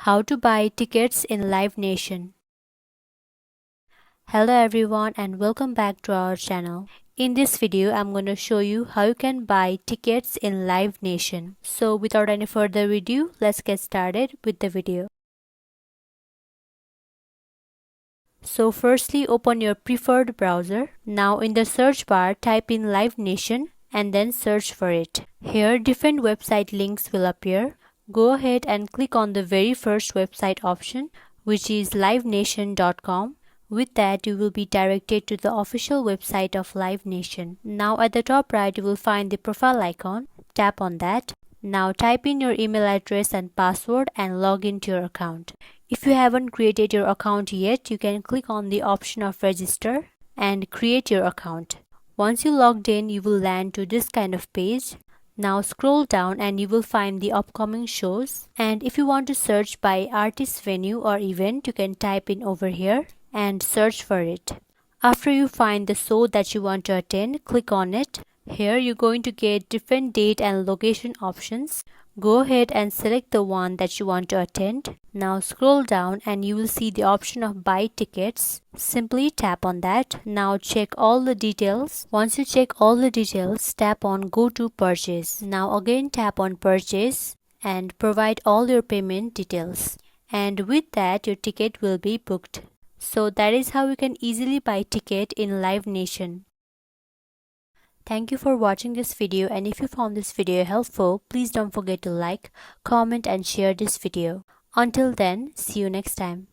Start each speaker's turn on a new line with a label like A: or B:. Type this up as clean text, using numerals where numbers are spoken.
A: How to buy tickets in Live Nation. Hello everyone and welcome back to our channel. In this video, I'm going to show you how you can buy tickets in Live Nation. So without any further ado, let's get started with the video. So firstly, open your preferred browser. Now in the search bar, type in Live Nation and then search for it. Here different website links will appear. Go ahead and click on the very first website option, which is livenation.com. With that, you will be directed to the official website of Live Nation. Now at the top right, you will find the profile icon. Tap on that. Now type in your email address and password and log into your account. If you haven't created your account yet, you can click on the option of register and create your account. Once you logged in, you will land to this kind of page. Now scroll down and you will find the upcoming shows, and if you want to search by artist, venue or event, you can type in over here and search for it. After you find the show that you want to attend, click on it. Here you're going to get different date and location options. Go ahead and select the one that you want to attend. Now scroll down and you will see the option of buy tickets. Simply tap on that. Now check all the details. Once you check all the details, tap on go to purchase. Now again tap on purchase and provide all your payment details. And with that, your ticket will be booked. So that is how you can easily buy ticket in Live Nation. Thank you for watching this video, and if you found this video helpful, please don't forget to like, comment and share this video. Until then, see you next time.